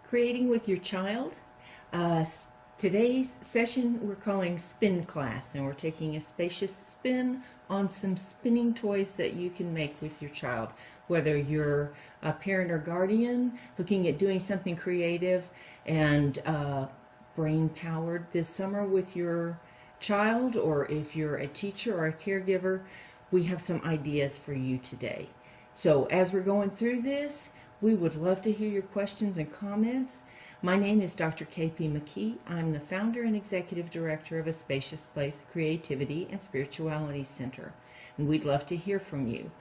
Creating with your child. Today's session we're calling Spin Class, and we're taking a spacious spin on some spinning toys that you can make with your child. Whether you're a parent or guardian looking at doing something creative and brain-powered this summer with your child, or if you're a teacher or a caregiver, we have some ideas for you today. So as we're going through this, we would love to hear your questions and comments. My name is Dr. K.P. McKee. I'm the founder and executive director of A Spacious Place Creativity and Spirituality Center, and we'd love to hear from you.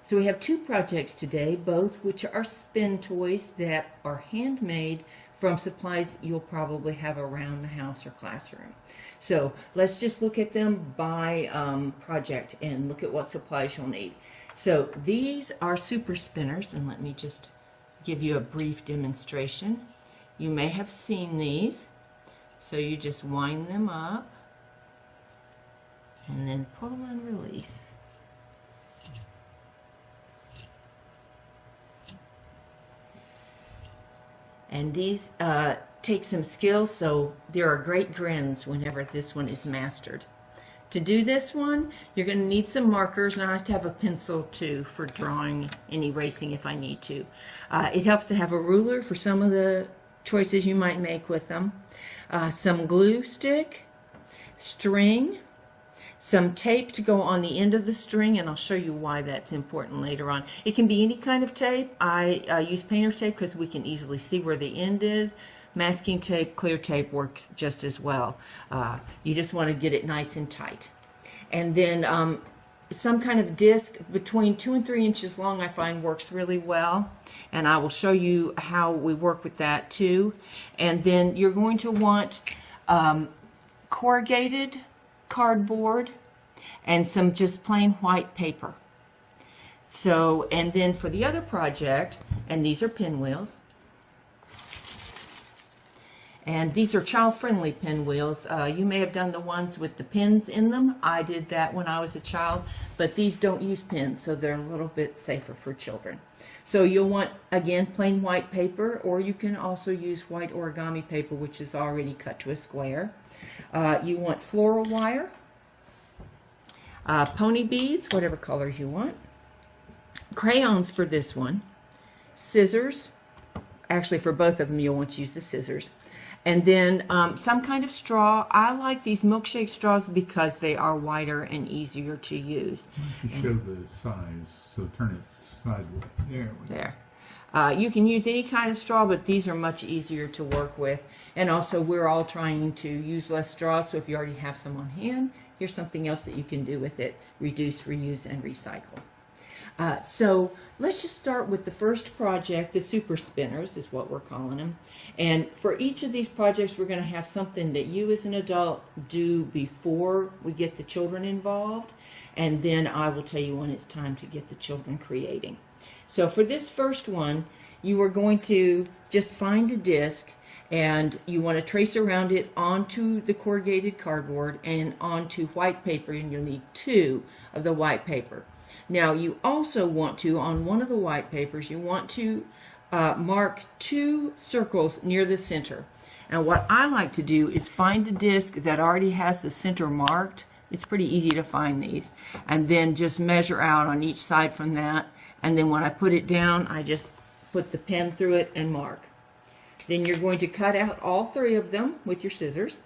So we have two projects today, both which are spin toys that are handmade from supplies you'll probably have around the house or classroom. So let's just look at them by project and look at what supplies you'll need. So these are super spinners, and let me just give you a brief demonstration. You may have seen these. So you just wind them up and then pull and release. And these take some skill, so there are great grins whenever this one is mastered. To do this one, you're going to need some markers, and I have to have a pencil too for drawing and erasing if I need to. It helps to have a ruler for some of the choices you might make with them. Some glue stick, string, some tape to go on the end of the string, and I'll show you why that's important later on. It can be any kind of tape. I use painter tape because we can easily see where the end is. Masking tape, clear tape works just as well. You just want to get it nice and tight. And then some kind of disc between 2 and 3 inches long I find works really well. And I will show you how we work with that too. And then you're going to want corrugated cardboard and some just plain white paper. So, and then for the other project, and these are pinwheels. And these are child-friendly pinwheels. You may have done the ones with the pins in them. I did that when I was a child, but these don't use pins, so they're a little bit safer for children. So you'll want, again, plain white paper, or you can also use white origami paper, which is already cut to a square. You want floral wire, pony beads, whatever colors you want, crayons for this one, scissors. Actually, for both of them, you'll want to use the scissors. And then some kind of straw. I like these milkshake straws because they are wider and easier to use. Why don't you show the size, so turn it sideways. There. You can use any kind of straw, but these are much easier to work with. And also, we're all trying to use less straw, so if you already have some on hand, here's something else that you can do with it. Reduce, reuse, and recycle. So let's just start with the first project. The super spinners is what we're calling them. And for each of these projects, we're going to have something that you as an adult do before we get the children involved. And then I will tell you when it's time to get the children creating. So for this first one, you are going to just find a disc, and you want to trace around it onto the corrugated cardboard and onto white paper, and you'll need 2 of the white paper. Now you also want to, on one of the white papers, you want to mark 2 circles near the center. And what I like to do is find a disc that already has the center marked. It's pretty easy to find these. And then just measure out on each side from that. And then when I put it down, I just put the pen through it and mark. Then you're going to cut out all 3 of them with your scissors,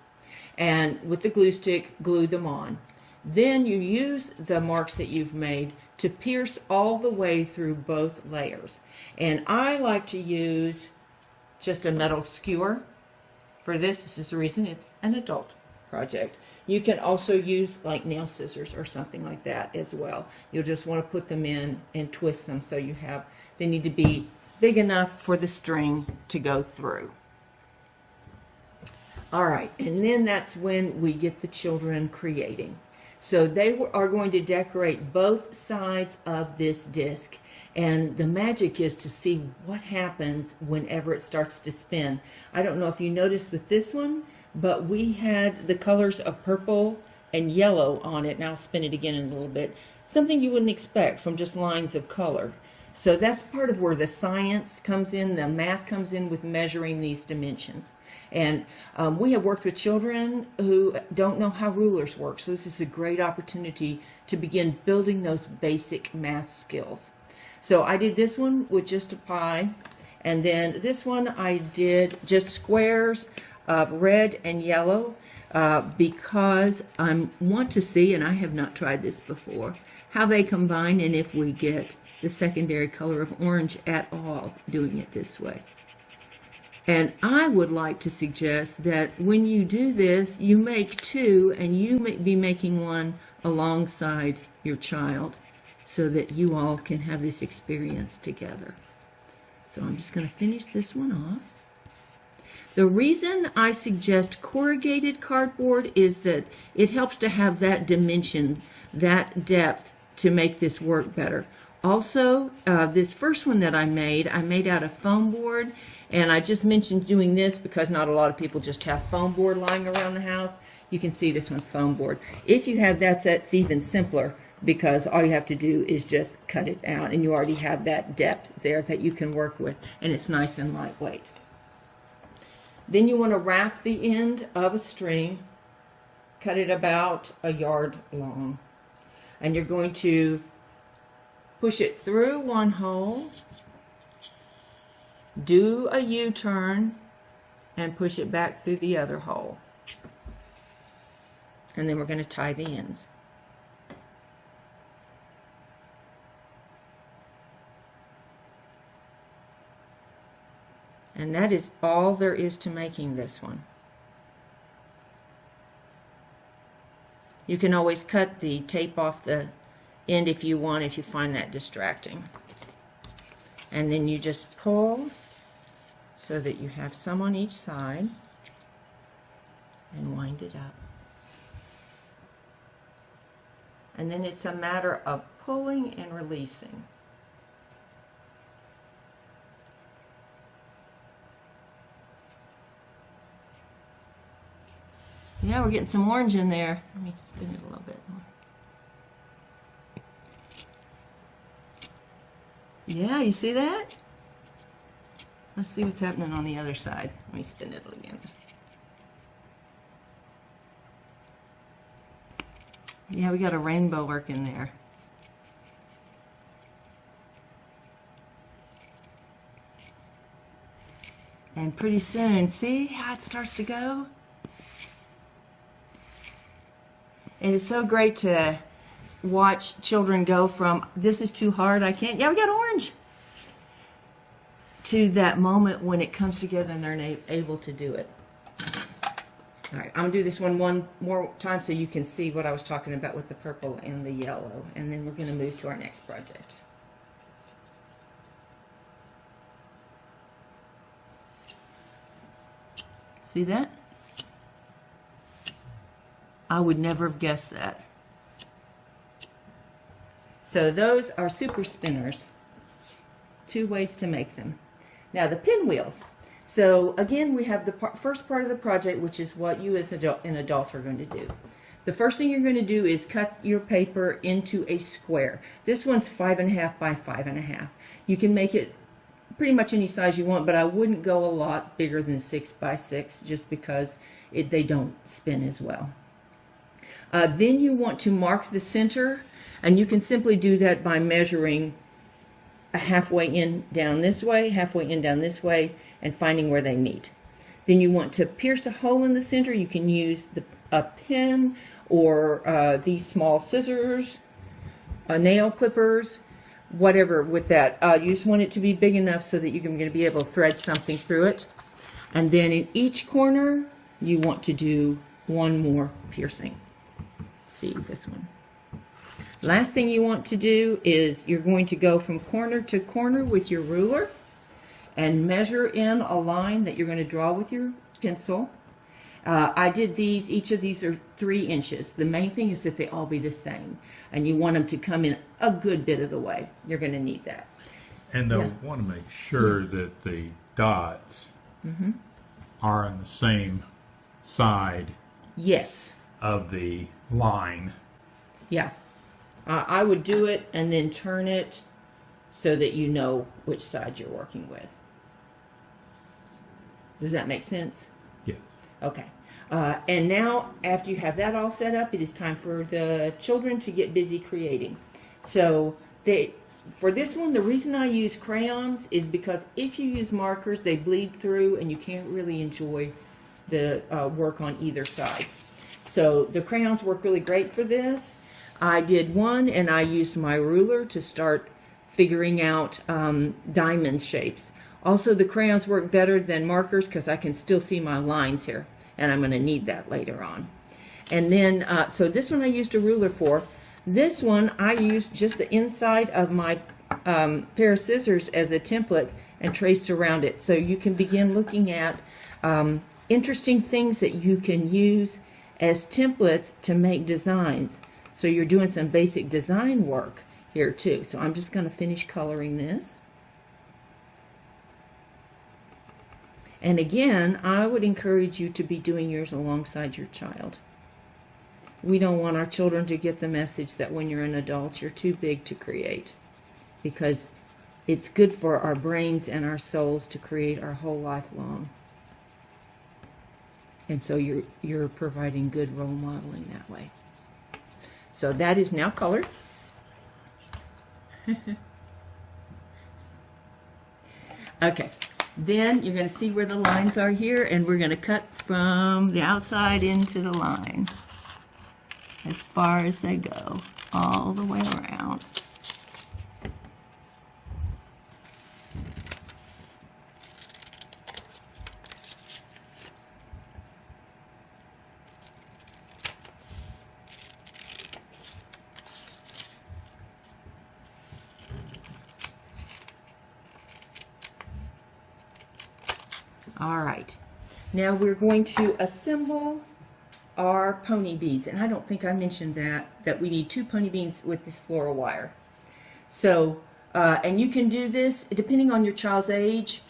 and with the glue stick, glue them on. Then you use the marks that you've made to pierce all the way through both layers. And I like to use just a metal skewer for this. This is the reason it's an adult project. You can also use like nail scissors or something like that as well. You'll just want to put them in and twist them so they need to be big enough for the string to go through. All right, and then that's when we get the children creating. So they are going to decorate both sides of this disc, and the magic is to see what happens whenever it starts to spin. I don't know if you noticed with this one, but we had the colors of purple and yellow on it, and I'll spin it again in a little bit. Something you wouldn't expect from just lines of color. So that's part of where the science comes in, the math comes in with measuring these dimensions. And we have worked with children who don't know how rulers work, so this is a great opportunity to begin building those basic math skills. So I did this one with just a pie, and then this one I did just squares of red and yellow because I want to see, and I have not tried this before, how they combine and if we get the secondary color of orange at all doing it this way. And I would like to suggest that when you do this, you make two, and you may be making one alongside your child so that you all can have this experience together. So I'm just going to finish this one off. The reason I suggest corrugated cardboard is that it helps to have that dimension, that depth to make this work better. Also, this first one that I made out of foam board, and I just mentioned doing this because not a lot of people just have foam board lying around the house. You can see this one's foam board. If you have that, that's even simpler because all you have to do is just cut it out, and you already have that depth there that you can work with, and it's nice and lightweight. Then you want to wrap the end of a string, cut it about a yard long, and you're going to push it through one hole, do a U-turn, and push it back through the other hole. And then we're going to tie the ends. And that is all there is to making this one. You can always cut the tape off the end if you want, if you find that distracting. And then you just pull so that you have some on each side and wind it up. And then it's a matter of pulling and releasing. Yeah, we're getting some orange in there. Let me spin it a little bit more. Yeah, you see that? Let's see what's happening on the other side. Let me spin it again. Yeah, we got a rainbow working there. And pretty soon, see how it starts to go? And it's so great to watch children go from, this is too hard, I can't, yeah, we got orange, to that moment when it comes together and they're able to do it. All right, I'm going to do this one more time so you can see what I was talking about with the purple and the yellow, and then we're going to move to our next project. See that? I would never have guessed that. So those are super spinners. Two ways to make them. Now the pinwheels. So again, we have the first part of the project, which is what you as an adult are going to do. The first thing you're going to do is cut your paper into a square. This one's 5.5 by 5.5. You can make it pretty much any size you want, but I wouldn't go a lot bigger than 6 by 6 just because they don't spin as well. Then you want to mark the center, and you can simply do that by measuring a halfway in down this way, halfway in down this way, and finding where they meet. Then you want to pierce a hole in the center. You can use a pin or these small scissors, nail clippers, whatever with that. You just want it to be big enough so that you're going to be able to thread something through it. And then in each corner, you want to do one more piercing. See this one. Last thing you want to do is you're going to go from corner to corner with your ruler and measure in a line that you're going to draw with your pencil. I did these, each of these are 3 inches. The main thing is that they all be the same, and you want them to come in a good bit of the way. You're going to need that. And they'll want to make sure that the dots are on the same side Yes. of the line. Yeah. I would do it and then turn it so that you know which side you're working with. Does that make sense? Yes. Okay. And now, after you have that all set up, it is time for the children to get busy creating. So for this one, the reason I use crayons is because if you use markers, they bleed through and you can't really enjoy the work on either side. So the crayons work really great for this. I did one and I used my ruler to start figuring out diamond shapes. Also, the crayons work better than markers because I can still see my lines here, and I'm going to need that later on. And then, so this one I used a ruler for. This one I used just the inside of my pair of scissors as a template and traced around it. So you can begin looking at interesting things that you can use as templates to make designs. So you're doing some basic design work here too. So I'm just going to finish coloring this. And again, I would encourage you to be doing yours alongside your child. We don't want our children to get the message that when you're an adult, you're too big to create, because it's good for our brains and our souls to create our whole life long. And so you're providing good role modeling that way. So that is now colored. Okay. Then you're going to see where the lines are here, and we're going to cut from the outside into the line as far as they go, all the way around. All right, now we're going to assemble our pony beads, and I don't think I mentioned that we need 2 pony beads with this floral wire. So, and you can do this depending on your child's age.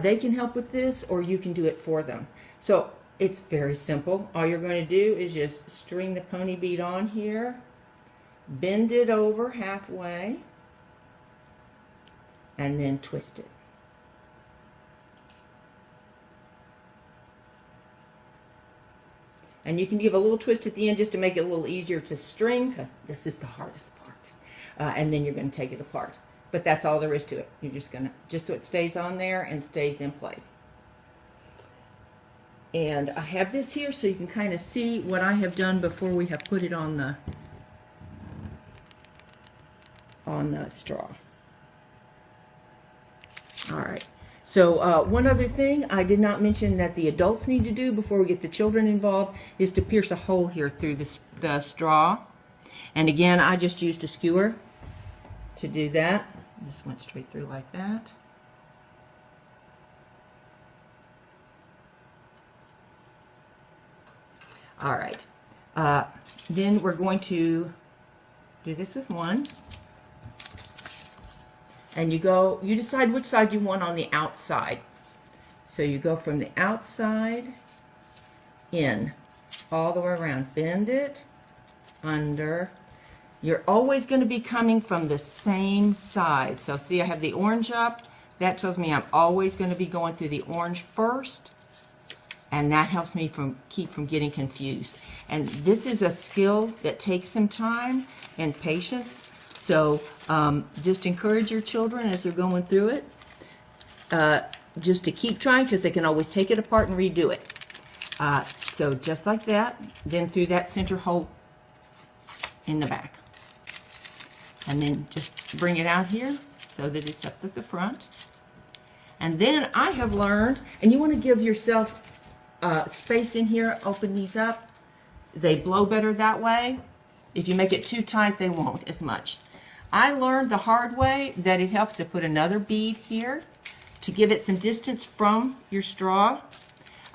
They can help with this, or you can do it for them. So it's very simple. All you're going to do is just string the pony bead on here, bend it over halfway, and then twist it. And you can give a little twist at the end just to make it a little easier to string, because this is the hardest part. And then you're going to take it apart. But that's all there is to it. You're just going to, just so it stays on there and stays in place. And I have this here so you can kind of see what I have done before we have put it on the straw. All right. So one other thing I did not mention that the adults need to do before we get the children involved is to pierce a hole here through the straw. And again, I just used a skewer to do that. Just went straight through like that. All right. Then we're going to do this with one. And you decide which side you want on the outside. So you go from the outside in, all the way around. Bend it, under. You're always going to be coming from the same side. So see, I have the orange up. That tells me I'm always going to be going through the orange first. And that helps me keep from getting confused. And this is a skill that takes some time and patience. So just encourage your children as they're going through it, just to keep trying, because they can always take it apart and redo it. So just like that, then through that center hole in the back. And then just bring it out here so that it's up at the front. And then I have learned, and you want to give yourself space in here, open these up. They blow better that way. If you make it too tight, they won't as much. I learned the hard way that it helps to put another bead here to give it some distance from your straw,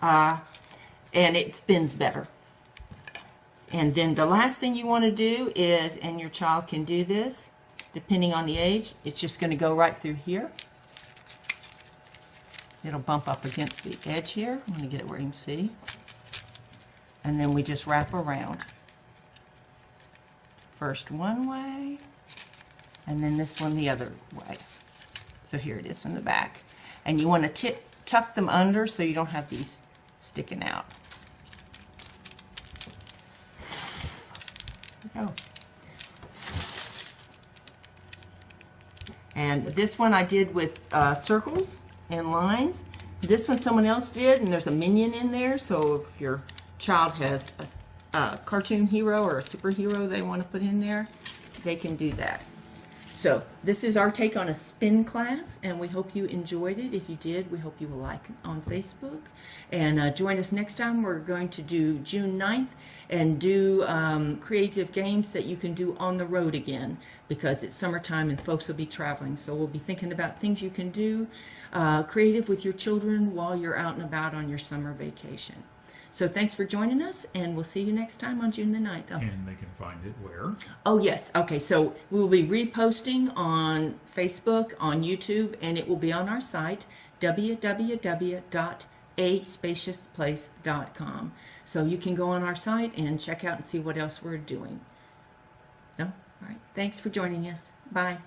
and it spins better. And then the last thing you want to do is, and your child can do this, depending on the age, it's just going to go right through here. It'll bump up against the edge here. I'm going to get it where you can see. And then we just wrap around. First one way, and then this one the other way. So here it is from the back. And you want to tuck them under so you don't have these sticking out. There we go. And this one I did with circles and lines. This one someone else did, and there's a minion in there, so if your child has a cartoon hero or a superhero they want to put in there, they can do that. So this is our take on a spin class, and we hope you enjoyed it. If you did, we hope you will like it on Facebook. And join us next time. We're going to do June 9th and do creative games that you can do on the road again, because it's summertime and folks will be traveling. So we'll be thinking about things you can do creative with your children while you're out and about on your summer vacation. So thanks for joining us, and we'll see you next time on June the 9th. Oh. And they can find it where? Oh, yes. Okay, so we will be reposting on Facebook, on YouTube, and it will be on our site, www.aspaciousplace.com. So you can go on our site and check out and see what else we're doing. No? All right. Thanks for joining us. Bye.